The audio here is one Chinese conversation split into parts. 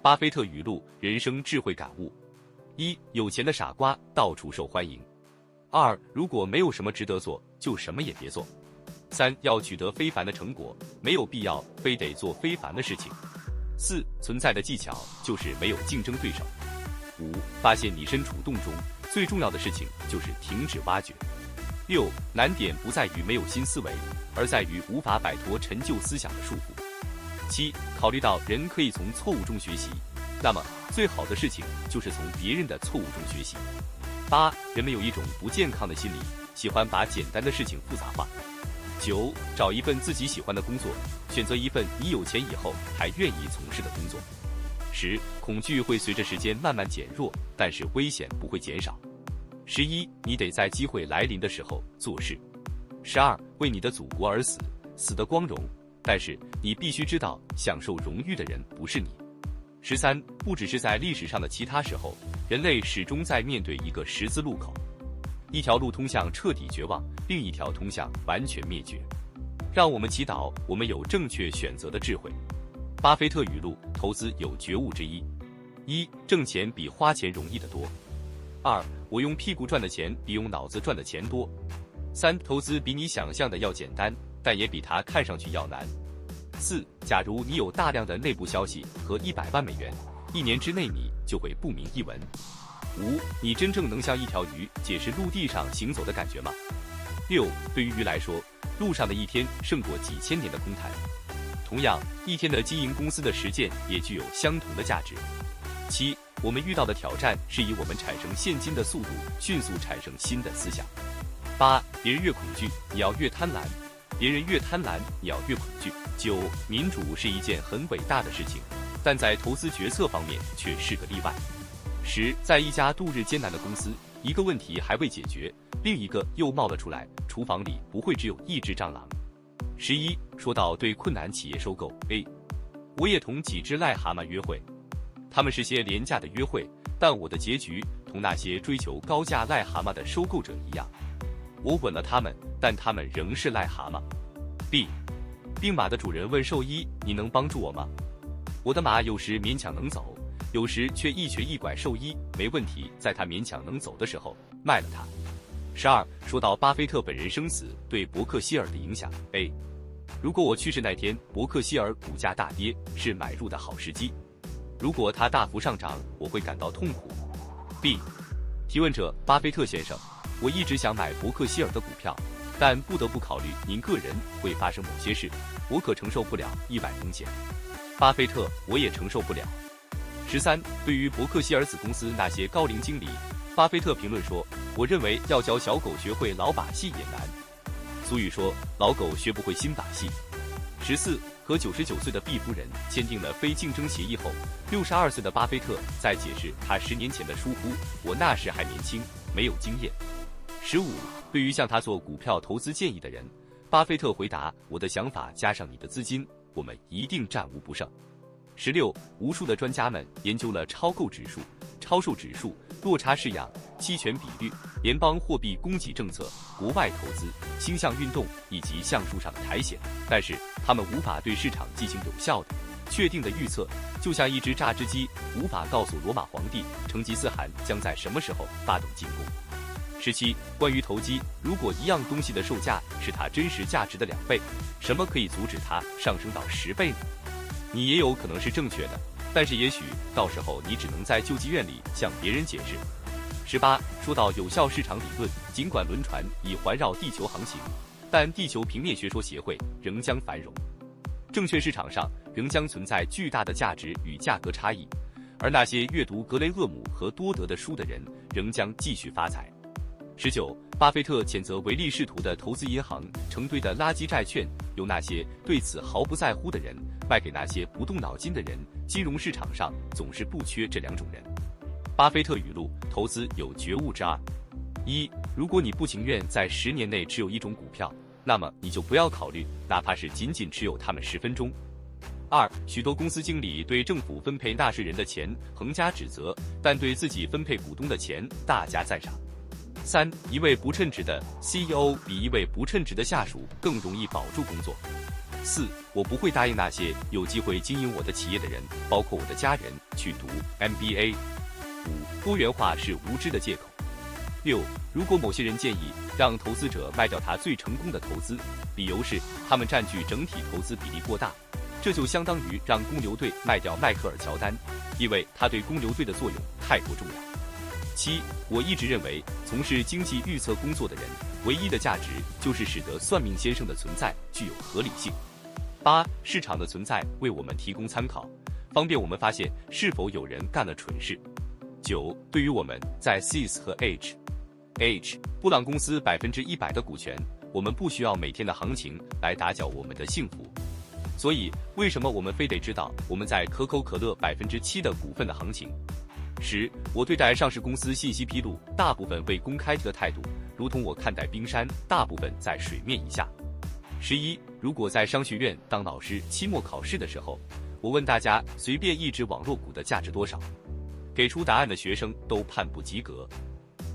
巴菲特语录：人生智慧感悟：一、有钱的傻瓜到处受欢迎；二、如果没有什么值得做，就什么也别做；三、要取得非凡的成果，没有必要非得做非凡的事情；四、存在的技巧就是没有竞争对手；五、发现你身处洞中，最重要的事情就是停止挖掘；六、难点不在于没有新思维，而在于无法摆脱陈旧思想的束缚；七、考虑到人可以从错误中学习，那么最好的事情就是从别人的错误中学习；八、人们有一种不健康的心理，喜欢把简单的事情复杂化；九、找一份自己喜欢的工作，选择一份你有钱以后还愿意从事的工作；十、恐惧会随着时间慢慢减弱，但是危险不会减少；十一、你得在机会来临的时候做事；十二、为你的祖国而死，死得光荣，但是你必须知道，享受荣誉的人不是你；十三、不只是在历史上的其他时候，人类始终在面对一个十字路口，一条路通向彻底绝望，另一条通向完全灭绝。让我们祈祷我们有正确选择的智慧。巴菲特语录：投资有觉悟之一：一、挣钱比花钱容易得多；二、我用屁股赚的钱比用脑子赚的钱多；三、投资比你想象的要简单，但也比它看上去要难；四、假如你有大量的内部消息和100万美元，1年之内你就会不鸣一文；五、你真正能像一条鱼解释陆地上行走的感觉吗？六、对于鱼来说，路上的一天胜过几千年的空谈。同样，一天的经营公司的实践也具有相同的价值。七、我们遇到的挑战是以我们产生现金的速度迅速产生新的思想。八、别人越恐惧，你要越贪婪；别人越贪婪，你要越恐惧。九、民主是一件很伟大的事情，但在投资决策方面却是个例外。十、在一家度日艰难的公司，一个问题还未解决，另一个又冒了出来，厨房里不会只有一只蟑螂。十一、说到对困难企业收购 A， 我也同几只癞蛤蟆约会，他们是些廉价的约会，但我的结局同那些追求高价癞蛤蟆的收购者一样，我吻了他们，但他们仍是癞蛤蟆。B， 病马的主人问兽医：“你能帮助我吗？”我的马有时勉强能走，有时却一瘸一拐。兽医：“没问题。”在他勉强能走的时候，卖了他。12. 说到巴菲特本人生死对伯克希尔的影响 A， 如果我去世那天伯克希尔股价大跌，是买入的好时机；如果它大幅上涨，我会感到痛苦。B， 提问者：巴菲特先生，我一直想买伯克希尔的股票，但不得不考虑您个人会发生某些事，我可承受不了意外风险。巴菲特：我也承受不了。13. 对于伯克希尔子公司那些高龄经理，巴菲特评论说：我认为要教小狗学会老把戏也难。俗语说，老狗学不会新把戏。14. 和99岁的毕夫人签订了非竞争协议后，62岁的巴菲特在解释他10年前的疏忽：我那时还年轻，没有经验。15. 对于向他做股票投资建议的人，巴菲特回答：我的想法加上你的资金，我们一定战无不胜。16. 无数的专家们研究了超购指数、超售指数、落差式样、期权比率、联邦货币供给政策、国外投资、星象运动以及橡树上的苔藓，但是他们无法对市场进行有效的、确定的预测，就像一只榨汁机无法告诉罗马皇帝成吉思汗将在什么时候发动进攻。17. 关于投机，如果一样东西的售价是它真实价值的2倍，什么可以阻止它上升到10倍呢？你也有可能是正确的，但是也许到时候你只能在救济院里向别人解释。18. 说到有效市场理论，尽管轮船已环绕地球航行，但地球平面学说协会仍将繁荣。证券市场上仍将存在巨大的价值与价格差异，而那些阅读格雷厄姆和多德的书的人仍将继续发财。19. 巴菲特谴责唯利是图的投资银行成堆的垃圾债券，由那些对此毫不在乎的人卖给那些不动脑筋的人。金融市场上总是不缺这2种人。巴菲特语录：投资有觉悟之2。1. 如果你不情愿在10年内持有一种股票，那么你就不要考虑，哪怕是仅仅持有它们10分钟。2. 许多公司经理对政府分配纳税人的钱横加指责，但对自己分配股东的钱大加赞赏。3. 一位不称职的 CEO 比一位不称职的下属更容易保住工作。4. 我不会答应那些有机会经营我的企业的人，包括我的家人，去读 MBA。5. 多元化是无知的借口。6. 如果某些人建议让投资者卖掉他最成功的投资，理由是他们占据整体投资比例过大，这就相当于让公牛队卖掉迈克尔·乔丹，因为他对公牛队的作用太过重要。7. 我一直认为，从事经济预测工作的人，唯一的价值就是使得算命先生的存在具有合理性。8. 市场的存在为我们提供参考，方便我们发现是否有人干了蠢事。9. 对于我们在 Cs 和 H 布朗公司100%的股权，我们不需要每天的行情来打搅我们的幸福。所以，为什么我们非得知道我们在可口可乐7%的股份的行情？10. 我对待上市公司信息披露大部分未公开的态度，如同我看待冰山大部分在水面以下。11. 如果在商学院当老师期末考试的时候，我问大家随便一只网络股的价值多少，给出答案的学生都判不及格。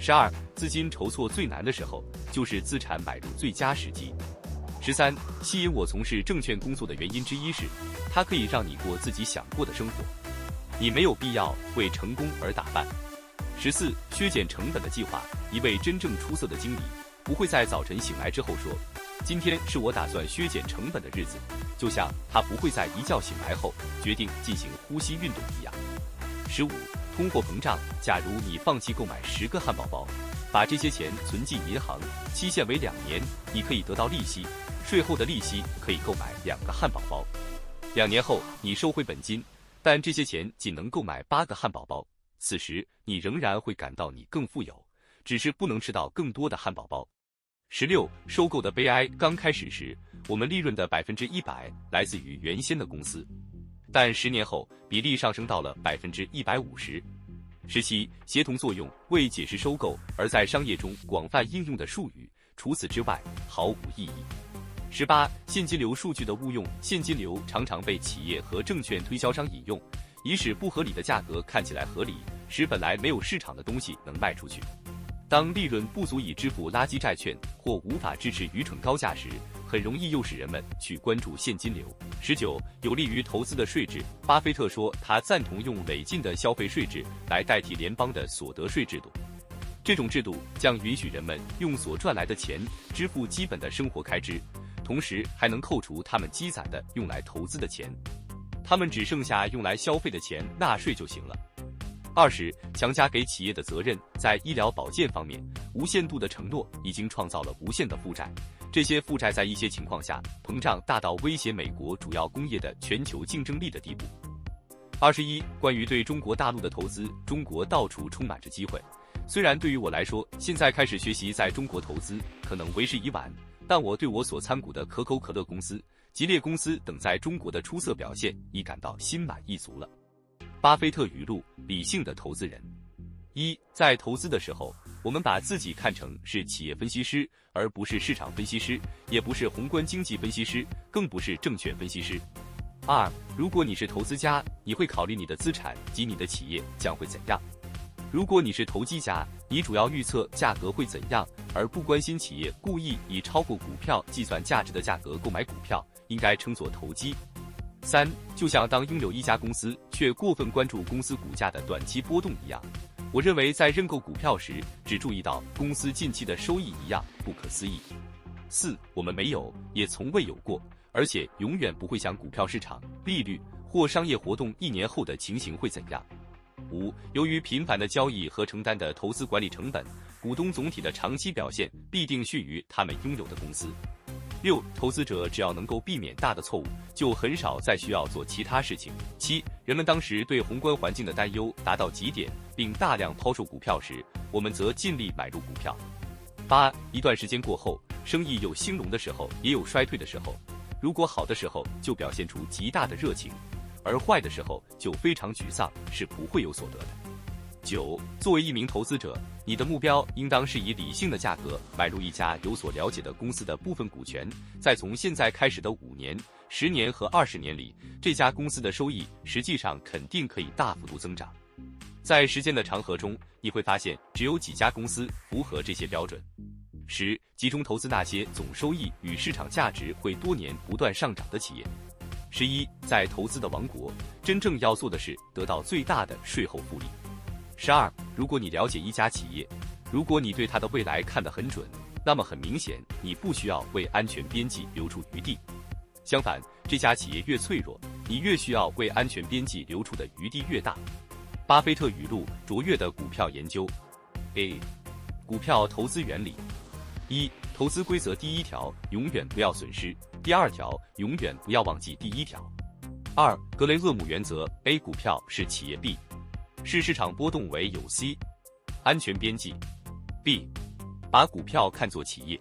12. 资金筹措最难的时候，就是资产买入最佳时机。13. 吸引我从事证券工作的原因之一是，它可以让你过自己想过的生活，你没有必要为成功而打扮。14. 削减成本的计划，一位真正出色的经理不会在早晨醒来之后说，今天是我打算削减成本的日子，就像他不会在一觉醒来后决定进行呼吸运动一样。15. 通货膨胀，假如你放弃购买10个汉堡包，把这些钱存进银行，期限为2年，你可以得到利息，税后的利息可以购买2个汉堡包。2年后你收回本金，但这些钱仅能购买8个汉堡包，此时你仍然会感到你更富有，只是不能吃到更多的汉堡包。16. 收购的悲哀，刚开始时，我们利润的100%来自于原先的公司，但10年后比例上升到了150%。17. 协同作用，为解释收购而在商业中广泛应用的术语，除此之外毫无意义。18. 现金流数据的误用，现金流常常被企业和证券推销商引用，以使不合理的价格看起来合理，使本来没有市场的东西能卖出去。当利润不足以支付垃圾债券或无法支持愚蠢高价时，很容易诱使人们去关注现金流。19. 有利于投资的税制，巴菲特说他赞同用累进的消费税制来代替联邦的所得税制度。这种制度将允许人们用所赚来的钱支付基本的生活开支，同时还能扣除他们积攒的用来投资的钱，他们只剩下用来消费的钱纳税就行了。20. 强加给企业的责任，在医疗保健方面，无限度的承诺已经创造了无限的负债，这些负债在一些情况下膨胀大到威胁美国主要工业的全球竞争力的地步。21. 关于对中国大陆的投资，中国到处充满着机会，虽然对于我来说，现在开始学习在中国投资可能为时已晚，但我对我所参股的可口可乐公司、吉列公司等在中国的出色表现已感到心满意足了。巴菲特语录：理性的投资人。1. 在投资的时候，我们把自己看成是企业分析师，而不是市场分析师，也不是宏观经济分析师，更不是证券分析师。2. 如果你是投资家，你会考虑你的资产及你的企业将会怎样。如果你是投机家，你主要预测价格会怎样，而不关心企业故意以超过股票计算价值的价格购买股票，应该称作投机。3. 就像当拥有一家公司却过分关注公司股价的短期波动一样，我认为在认购股票时只注意到公司近期的收益一样不可思议。4. 我们没有，也从未有过，而且永远不会想股票市场、利率或商业活动1年后的情形会怎样。5. 由于频繁的交易和承担的投资管理成本，股东总体的长期表现必定逊于他们拥有的公司。6. 投资者只要能够避免大的错误，就很少再需要做其他事情。7. 人们当时对宏观环境的担忧达到极点，并大量抛售股票时，我们则尽力买入股票。8. 一段时间过后，生意有兴隆的时候，也有衰退的时候。如果好的时候就表现出极大的热情，而坏的时候就非常沮丧，是不会有所得的。9. 作为一名投资者，你的目标应当是以理性的价格买入一家有所了解的公司的部分股权，在从现在开始的5年、10年和20年里，这家公司的收益实际上肯定可以大幅度增长。在时间的长河中，你会发现只有几家公司符合这些标准。10、集中投资那些总收益与市场价值会多年不断上涨的企业。11、在投资的王国，真正要做的是得到最大的税后复利。12、如果你了解一家企业，如果你对它的未来看得很准，那么很明显，你不需要为安全边际留出余地。相反，这家企业越脆弱，你越需要为安全边际留出的余地越大。巴菲特语录：卓越的股票研究。A、股票投资原理。1、投资规则第一条，永远不要损失；第二条，永远不要忘记第一条。2、格雷厄姆原则 ：A 股票是企业 B， 视市场波动为有 C， 安全边际。B、把股票看作企业。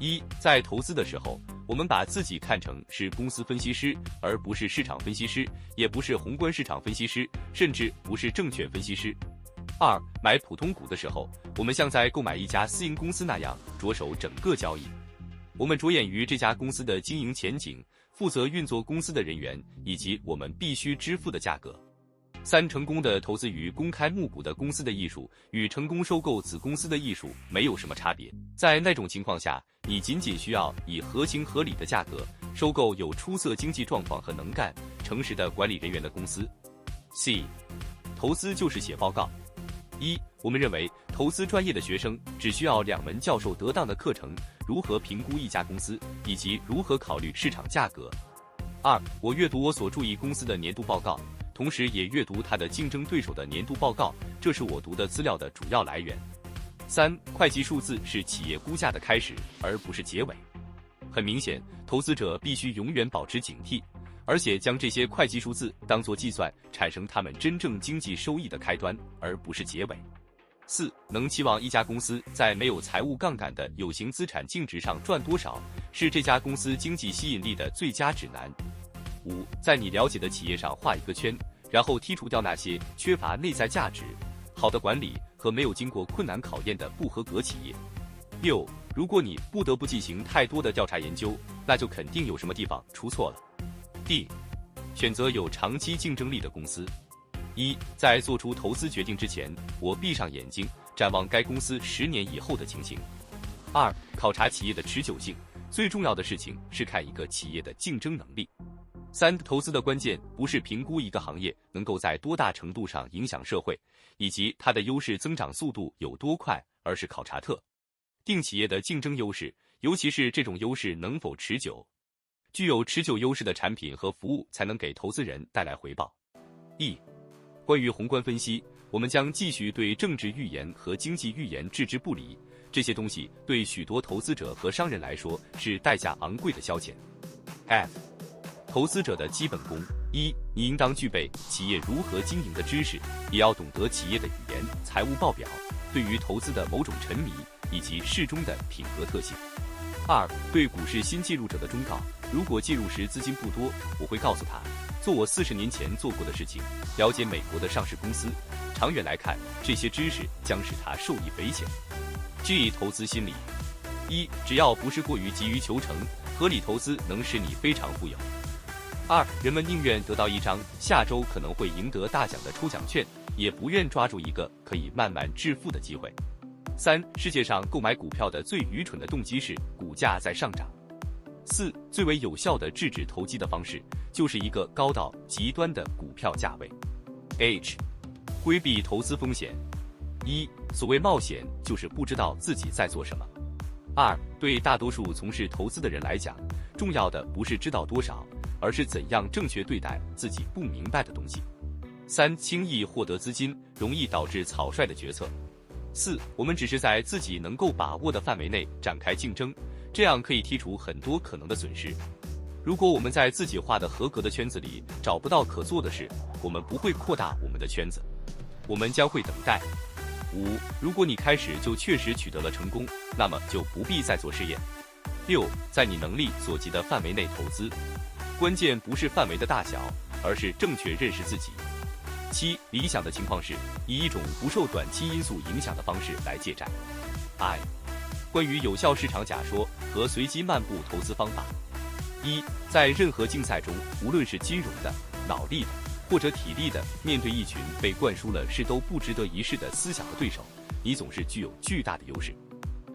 1、在投资的时候，我们把自己看成是公司分析师，而不是市场分析师，也不是宏观市场分析师，甚至不是证券分析师。2、买普通股的时候，我们像在购买一家私营公司那样着手整个交易。我们着眼于这家公司的经营前景、负责运作公司的人员以及我们必须支付的价格。3、成功的投资于公开募股的公司的艺术与成功收购子公司的艺术没有什么差别。在那种情况下，你仅仅需要以合情合理的价格收购有出色经济状况和能干、诚实的管理人员的公司。C、投资就是写报告。1、我们认为投资专业的学生只需要2门教授得当的课程：如何评估一家公司以及如何考虑市场价格。2、我阅读我所注意公司的年度报告，同时也阅读它的竞争对手的年度报告，这是我读的资料的主要来源。3、会计数字是企业估价的开始，而不是结尾。很明显，投资者必须永远保持警惕，而且将这些会计数字当作计算产生他们真正经济收益的开端，而不是结尾。4、能期望一家公司在没有财务杠杆的有形资产净值上赚多少，是这家公司经济吸引力的最佳指南。5、在你了解的企业上画一个圈，然后剔除掉那些缺乏内在价值、好的管理和没有经过困难考验的不合格企业。6、如果你不得不进行太多的调查研究，那就肯定有什么地方出错了。D、选择有长期竞争力的公司。1、在做出投资决定之前，我闭上眼睛，展望该公司10年以后的情形。2、考察企业的持久性，最重要的事情是看一个企业的竞争能力。3、投资的关键不是评估一个行业能够在多大程度上影响社会，以及它的优势增长速度有多快，而是考察特定企业的竞争优势，尤其是这种优势能否持久。具有持久优势的产品和服务才能给投资人带来回报。E、关于宏观分析，我们将继续对政治预言和经济预言置之不理，这些东西对许多投资者和商人来说是代价昂贵的消遣。F、投资者的基本功。1、你应当具备企业如何经营的知识，也要懂得企业的语言、财务报表、对于投资的某种沉迷以及适中的品格特性。2、对股市新进入者的忠告，如果进入时资金不多，我会告诉他，做我40年前做过的事情，了解美国的上市公司，长远来看，这些知识将使他受益匪浅。G、投资心理。1、只要不是过于急于求成，合理投资能使你非常富有。2、人们宁愿得到一张下周可能会赢得大奖的抽奖券，也不愿抓住一个可以慢慢致富的机会。3、世界上购买股票的最愚蠢的动机是股价在上涨。4、最为有效的制止投机的方式，就是一个高到极端的股票价位。H、规避投资风险。1、所谓冒险，就是不知道自己在做什么。2、对大多数从事投资的人来讲，重要的不是知道多少，而是怎样正确对待自己不明白的东西。3、轻易获得资金，容易导致草率的决策。4、我们只是在自己能够把握的范围内展开竞争，这样可以剔除很多可能的损失。如果我们在自己画的合格的圈子里找不到可做的事，我们不会扩大我们的圈子，我们将会等待。5、如果你开始就确实取得了成功，那么就不必再做试验。6、在你能力所及的范围内投资，关键不是范围的大小，而是正确认识自己。7、理想的情况是以一种不受短期因素影响的方式来借债。I、关于有效市场假说和随机漫步投资方法。1、在任何竞赛中，无论是金融的、脑力的或者体力的，面对一群被灌输了是都不值得一试的思想的对手，你总是具有巨大的优势。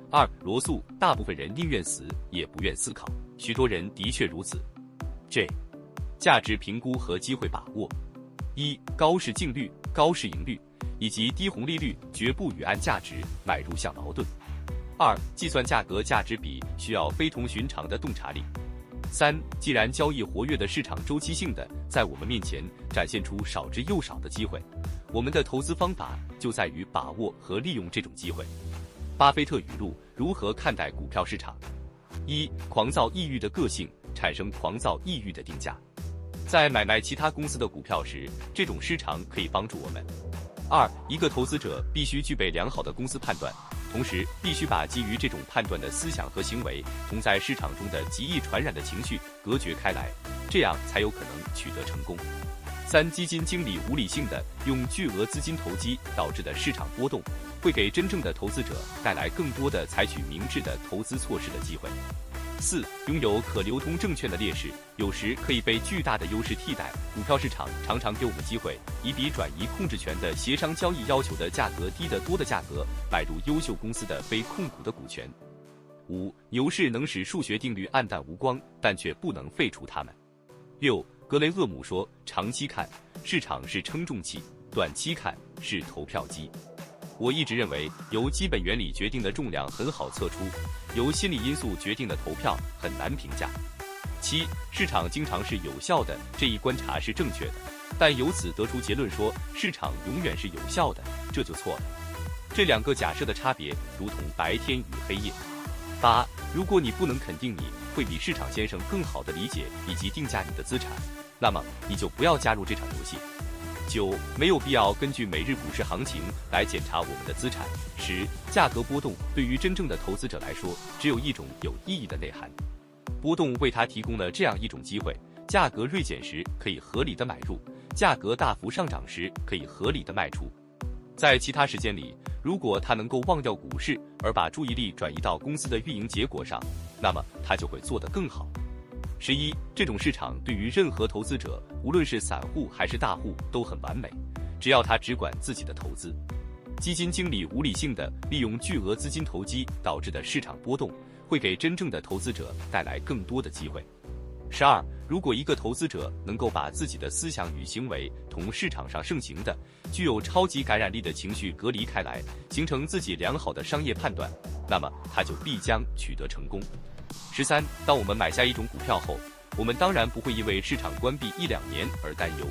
二、罗素，大部分人宁愿死也不愿思考，许多人的确如此。J. 价值评估和机会把握。一、高市净率、高市盈率以及低红利率绝不与按价值买入相矛盾。二、计算价格价值比需要非同寻常的洞察力。三、既然交易活跃的市场周期性的在我们面前展现出少之又少的机会，我们的投资方法就在于把握和利用这种机会。巴菲特语录：如何看待股票市场？一、狂躁抑郁的个性产生狂躁抑郁的定价。在买卖其他公司的股票时，这种失常可以帮助我们。二、一个投资者必须具备良好的公司判断，同时必须把基于这种判断的思想和行为同在市场中的极易传染的情绪隔绝开来，这样才有可能取得成功。三、基金经理无理性的用巨额资金投机导致的市场波动，会给真正的投资者带来更多的采取明智的投资措施的机会。四、拥有可流通证券的劣势，有时可以被巨大的优势替代。股票市场常常给我们机会，以比转移控制权的协商交易要求的价格低得多的价格，买入优秀公司的非控股的股权。五、牛市能使数学定律黯淡无光，但却不能废除它们。六、格雷厄姆说，长期看，市场是称重器，短期看是投票机。我一直认为，由基本原理决定的重量很好测出，由心理因素决定的投票很难评价。七、市场经常是有效的，这一观察是正确的，但由此得出结论说市场永远是有效的，这就错了。这两个假设的差别如同白天与黑夜。八、如果你不能肯定你会比市场先生更好地理解以及定价你的资产，那么你就不要加入这场游戏。九、没有必要根据每日股市行情来检查我们的资产。十、价格波动对于真正的投资者来说，只有一种有意义的内涵。波动为他提供了这样一种机会：价格锐减时可以合理的买入，价格大幅上涨时可以合理的卖出。在其他时间里，如果他能够忘掉股市，而把注意力转移到公司的运营结果上，那么他就会做得更好。11. 这种市场对于任何投资者，无论是散户还是大户，都很完美，只要他只管自己的投资。基金经理无理性的利用巨额资金投机导致的市场波动，会给真正的投资者带来更多的机会。12. 如果一个投资者能够把自己的思想与行为同市场上盛行的、具有超级感染力的情绪隔离开来，形成自己良好的商业判断，那么他就必将取得成功。13. 当我们买下一种股票后，我们当然不会因为市场关闭1-2年而担忧。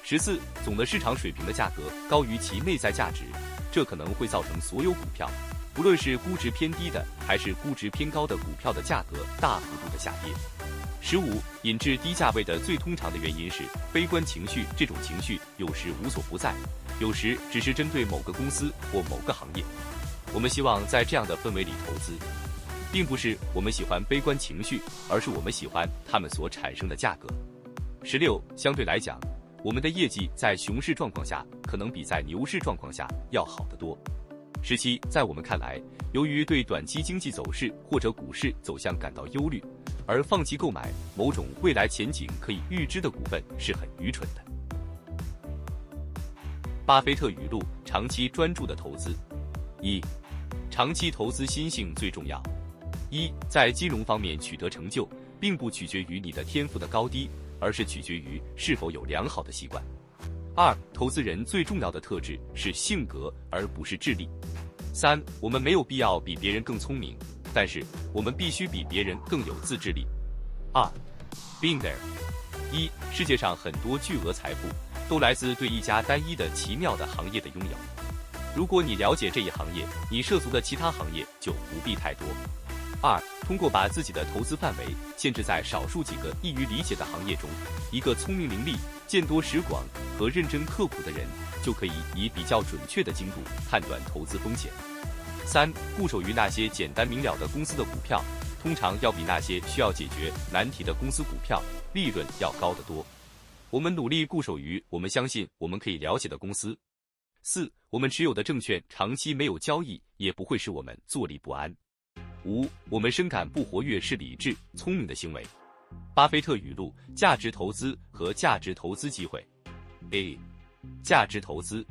14. 总的市场水平的价格高于其内在价值，这可能会造成所有股票，不论是估值偏低的还是估值偏高的股票的价格大幅度的下跌。15. 引至低价位的最通常的原因是悲观情绪，这种情绪有时无所不在，有时只是针对某个公司或某个行业。我们希望在这样的氛围里投资，并不是我们喜欢悲观情绪，而是我们喜欢它们所产生的价格。16. 相对来讲，我们的业绩在熊市状况下可能比在牛市状况下要好得多。17. 在我们看来，由于对短期经济走势或者股市走向感到忧虑，而放弃购买某种未来前景可以预知的股份是很愚蠢的。巴菲特语录：长期专注的投资。1. 长期投资心性最重要。1. 在金融方面取得成就，并不取决于你的天赋的高低，而是取决于是否有良好的习惯。2. 投资人最重要的特质是性格，而不是智力。3. 我们没有必要比别人更聪明，但是我们必须比别人更有自制力。2. Being there。1. 世界上很多巨额财富都来自对一家单一的奇妙的行业的拥有。如果你了解这一行业，你涉足的其他行业就不必太多。2. 通过把自己的投资范围限制在少数几个易于理解的行业中，一个聪明伶俐、见多识广和认真刻苦的人就可以以比较准确的精度判断投资风险。3. 固守于那些简单明了的公司的股票，通常要比那些需要解决难题的公司股票利润要高得多。我们努力固守于我们相信我们可以了解的公司。4. 我们持有的证券长期没有交易，也不会使我们坐立不安。5. 我们深感不活跃是理智、聪明的行为。巴菲特语录：价值投资和价值投资机会。A. 价值投资。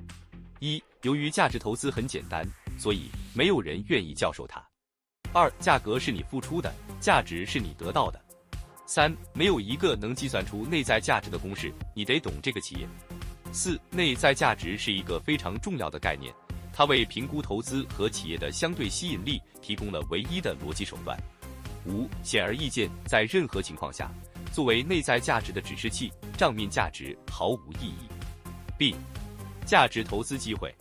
1. 由于价值投资很简单，所以没有人愿意教授它。2. 价格是你付出的，价值是你得到的。3. 没有一个能计算出内在价值的公式，你得懂这个企业。4. 内在价值是一个非常重要的概念，它为评估投资和企业的相对吸引力提供了唯一的逻辑手段。5. 显而易见，在任何情况下，作为内在价值的指示器，账面价值毫无意义。B. 价值投资机会。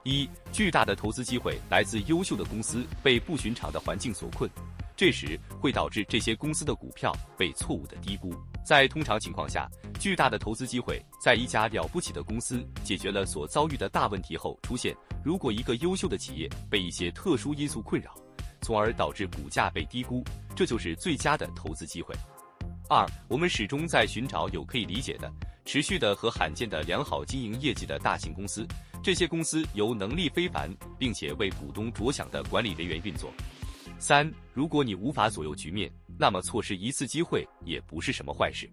1. 巨大的投资机会来自优秀的公司被不寻常的环境所困，这时会导致这些公司的股票被错误的低估。在通常情况下，巨大的投资机会在一家了不起的公司解决了所遭遇的大问题后出现。如果一个优秀的企业被一些特殊因素困扰，从而导致股价被低估，这就是最佳的投资机会。2. 我们始终在寻找有可以理解的、持续的和罕见的良好经营业绩的大型公司，这些公司由能力非凡并且为股东着想的管理人员运作。3. 如果你无法左右局面，那么错失一次机会也不是什么坏事。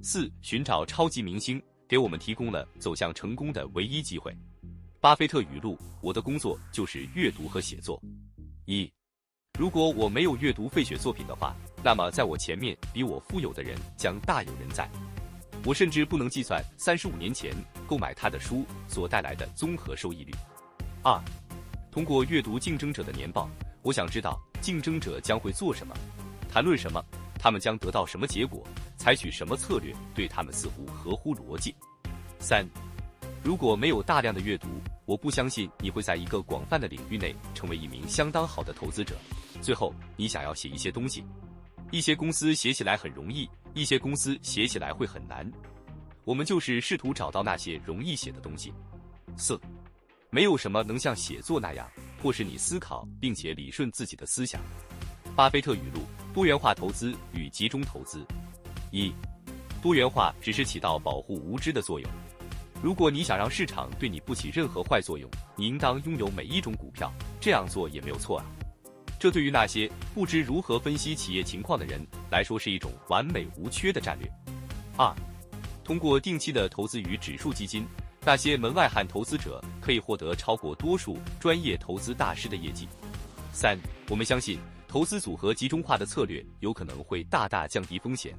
4. 寻找超级明星给我们提供了走向成功的唯一机会。巴菲特语录：我的工作就是阅读和写作。1. 如果我没有阅读费雪作品的话，那么在我前面比我富有的人将大有人在。我甚至不能计算35年前购买他的书所带来的综合收益率。2. 通过阅读竞争者的年报，我想知道竞争者将会做什么，谈论什么，他们将得到什么结果，采取什么策略对他们似乎合乎逻辑。3. 如果没有大量的阅读，我不相信你会在一个广泛的领域内成为一名相当好的投资者。最后，你想要写一些东西，一些公司写起来很容易，一些公司写起来会很难。我们就是试图找到那些容易写的东西。4. 没有什么能像写作那样迫使你思考并且理顺自己的思想。巴菲特语录：多元化投资与集中投资。1. 多元化只是起到保护无知的作用。如果你想让市场对你不起任何坏作用，你应当拥有每一种股票，这样做也没有错啊。这对于那些不知如何分析企业情况的人来说是一种完美无缺的战略。2. 通过定期的投资于指数基金，那些门外汉投资者可以获得超过多数专业投资大师的业绩。3. 我们相信投资组合集中化的策略有可能会大大降低风险。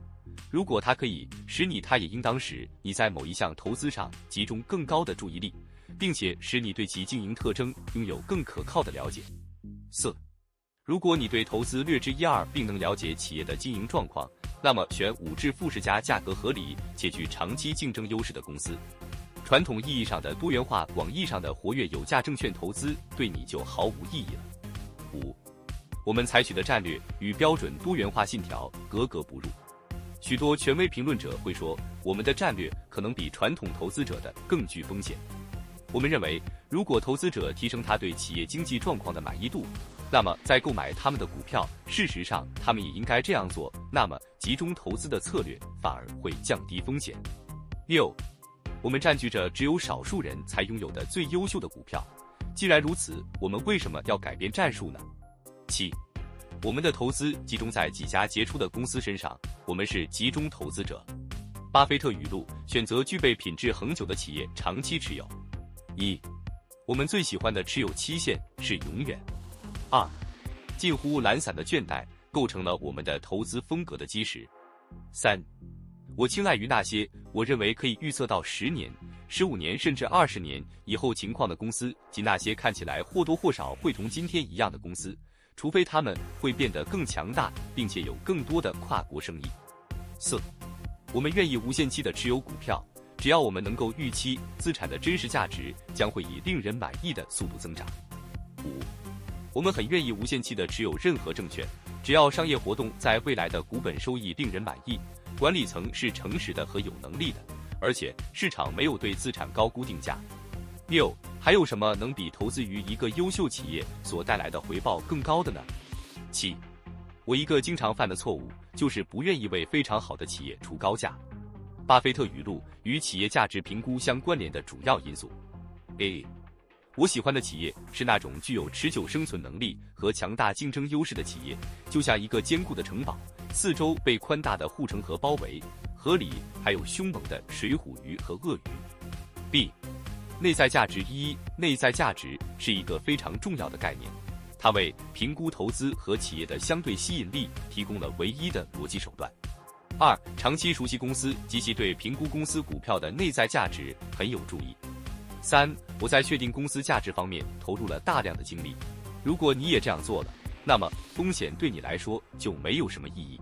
如果它可以使你，它也应当使你在某一项投资上集中更高的注意力，并且使你对其经营特征拥有更可靠的了解。4. 如果你对投资略知一二，并能了解企业的经营状况，那么选5至10家价格合理且具长期竞争优势的公司。传统意义上的多元化，广义上的活跃有价证券投资对你就毫无意义了。5. 我们采取的战略与标准多元化信条格格不入。许多权威评论者会说，我们的战略可能比传统投资者的更具风险。我们认为，如果投资者提升他对企业经济状况的满意度，那么在购买他们的股票，事实上他们也应该这样做，那么集中投资的策略反而会降低风险。6. 我们占据着只有少数人才拥有的最优秀的股票，既然如此，我们为什么要改变战术呢？ 7. 我们的投资集中在几家杰出的公司身上，我们是集中投资者。巴菲特语录：选择具备品质恒久的企业长期持有。1. 我们最喜欢的持有期限是永远。2. 近乎懒散的倦怠构成了我们的投资风格的基石。3. 我青睐于那些我认为可以预测到10年、15年甚至20年以后情况的公司，及那些看起来或多或少会同今天一样的公司，除非他们会变得更强大，并且有更多的跨国生意。4. 我们愿意无限期的持有股票，只要我们能够预期资产的真实价值将会以令人满意的速度增长。5. 我们很愿意无限期的持有任何证券，只要商业活动在未来的股本收益令人满意，管理层是诚实的和有能力的，而且市场没有对资产高估定价。6. 还有什么能比投资于一个优秀企业所带来的回报更高的呢？ 7. 我一个经常犯的错误就是不愿意为非常好的企业出高价。巴菲特语录：与企业价值评估相关联的主要因素。A. 我喜欢的企业是那种具有持久生存能力和强大竞争优势的企业，就像一个坚固的城堡，四周被宽大的护城河包围，河里还有凶猛的水虎鱼和鳄鱼。B. 内在价值。内在价值是一个非常重要的概念，它为评估投资和企业的相对吸引力提供了唯一的逻辑手段。2、长期熟悉公司及其对评估公司股票的内在价值很有注意。3、我在确定公司价值方面投入了大量的精力。如果你也这样做了，那么风险对你来说就没有什么意义。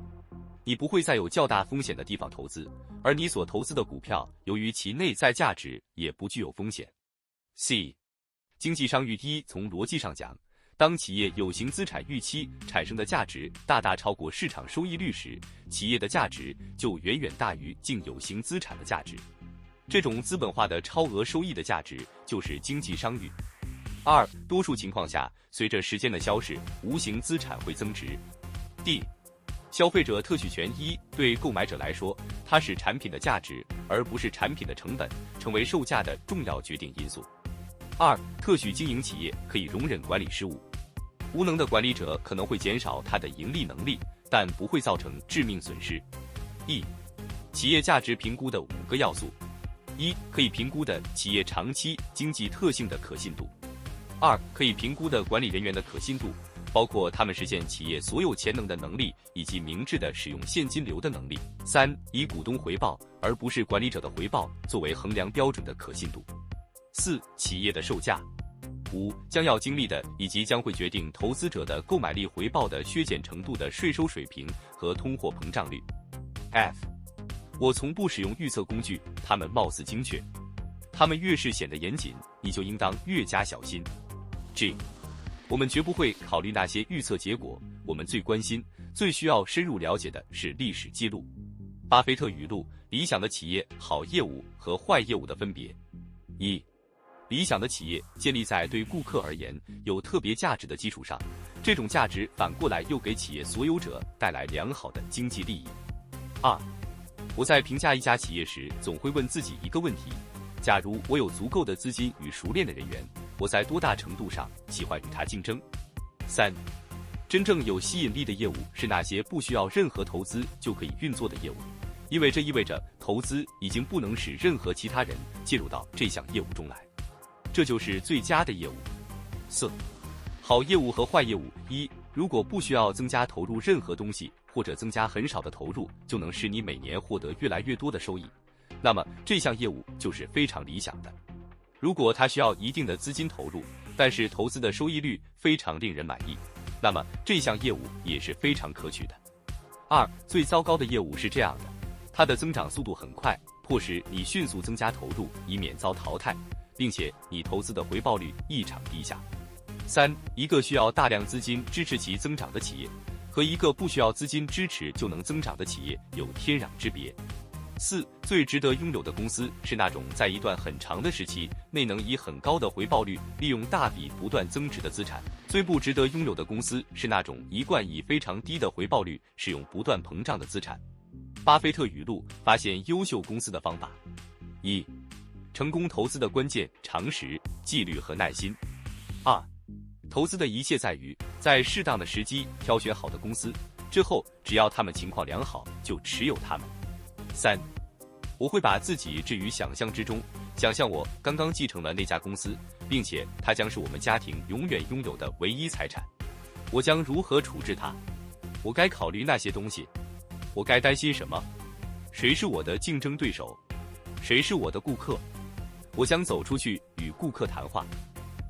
你不会再有较大风险的地方投资，而你所投资的股票由于其内在价值也不具有风险。C、经济商誉。1、从逻辑上讲，当企业有形资产预期产生的价值大大超过市场收益率时，企业的价值就远远大于净有形资产的价值。这种资本化的超额收益的价值就是经济商誉。2、多数情况下，随着时间的消逝，无形资产会增值。D、消费者特许权。1、对购买者来说，它使产品的价值而不是产品的成本成为售价的重要决定因素。2、特许经营企业可以容忍管理失误。无能的管理者可能会减少他的盈利能力，但不会造成致命损失。E、企业价值评估的5个要素。1、可以评估的企业长期经济特性的可信度。2、可以评估的管理人员的可信度，包括他们实现企业所有潜能的能力以及明智的使用现金流的能力。3、以股东回报而不是管理者的回报作为衡量标准的可信度。4、企业的售价。5、将要经历的以及将会决定投资者的购买力回报的削减程度的税收水平和通货膨胀率。F、我从不使用预测工具，它们貌似精确，它们越是显得严谨，你就应当越加小心。G、我们绝不会考虑那些预测结果，我们最关心、最需要深入了解的是历史记录。巴菲特语录：理想的企业、好业务和坏业务的分别。1、理想的企业建立在对顾客而言有特别价值的基础上，这种价值反过来又给企业所有者带来良好的经济利益。2、我在评价一家企业时总会问自己一个问题：假如我有足够的资金与熟练的人员，我在多大程度上喜欢与它竞争？3、真正有吸引力的业务是那些不需要任何投资就可以运作的业务，因为这意味着投资已经不能使任何其他人介入到这项业务中来，这就是最佳的业务。4、好业务和坏业务。1、如果不需要增加投入任何东西，或者增加很少的投入，就能使你每年获得越来越多的收益，那么这项业务就是非常理想的。如果它需要一定的资金投入，但是投资的收益率非常令人满意，那么这项业务也是非常可取的。2、最糟糕的业务是这样的，它的增长速度很快，迫使你迅速增加投入，以免遭淘汰，并且你投资的回报率异常低下。3、一个需要大量资金支持其增长的企业，和一个不需要资金支持就能增长的企业有天壤之别。4、最值得拥有的公司是那种在一段很长的时期内能以很高的回报率利用大笔不断增值的资产，最不值得拥有的公司是那种一贯以非常低的回报率使用不断膨胀的资产。巴菲特语录：发现优秀公司的方法。1、成功投资的关键：常识、纪律和耐心。2、投资的一切在于在适当的时机挑选好的公司，之后只要他们情况良好，就持有他们。3、我会把自己置于想象之中，想象我刚刚继承了那家公司，并且它将是我们家庭永远拥有的唯一财产。我将如何处置它？我该考虑那些东西。我该担心什么？谁是我的竞争对手？谁是我的顾客？我将走出去与顾客谈话。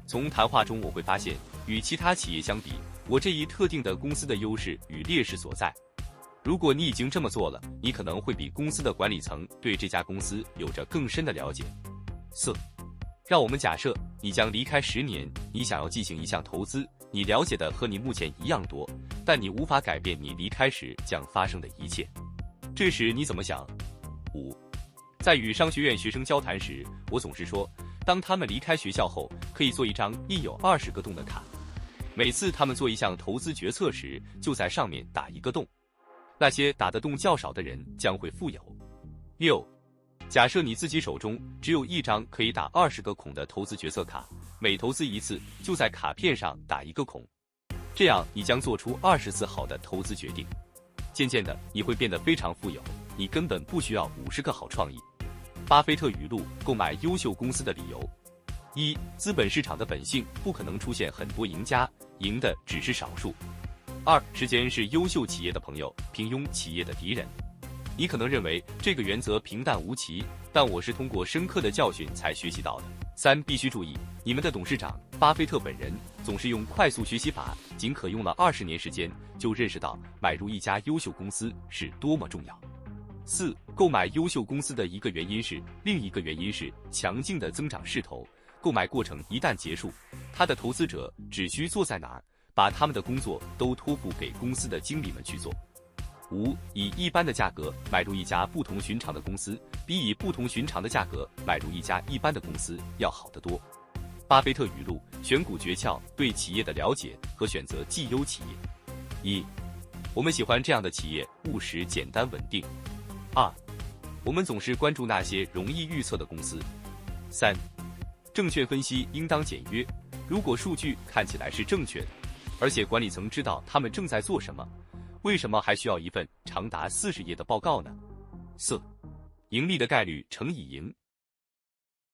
从谈话中我会发现，与其他企业相比，我这一特定的公司的优势与劣势所在。如果你已经这么做了，你可能会比公司的管理层对这家公司有着更深的了解。4、让我们假设你将离开10年，你想要进行一项投资，你了解的和你目前一样多，但你无法改变你离开时将发生的一切。这时你怎么想？5、在与商学院学生交谈时，我总是说，当他们离开学校后，可以做一张印有20个洞的卡，每次他们做一项投资决策时，就在上面打一个洞。那些打得洞较少的人将会富有。6、假设你自己手中只有一张可以打20个孔的投资决策卡，每投资一次就在卡片上打一个孔，这样你将做出20次好的投资决定。渐渐的，你会变得非常富有，你根本不需要50个好创意。巴菲特语录：购买优秀公司的理由。一、资本市场的本性不可能出现很多赢家，赢的只是少数。二、时间是优秀企业的朋友，平庸企业的敌人。你可能认为这个原则平淡无奇，但我是通过深刻的教训才学习到的。三、必须注意，你们的董事长巴菲特本人总是用快速学习法，仅可用了20年时间就认识到买入一家优秀公司是多么重要。四、购买优秀公司的一个原因是，另一个原因是强劲的增长势头。购买过程一旦结束，他的投资者只需坐在哪儿，把他们的工作都托付给公司的经理们去做。五、以一般的价格买入一家不同寻常的公司，比以不同寻常的价格买入一家一般的公司要好得多。巴菲特语录：选股诀窍，对企业的了解和选择绩优企业。一、我们喜欢这样的企业，务实、简单、稳定。二、我们总是关注那些容易预测的公司。三、证券分析应当简约，如果数据看起来是正确的，而且管理层知道他们正在做什么，为什么还需要一份长达40页的报告呢？四、盈利的概率乘以赢，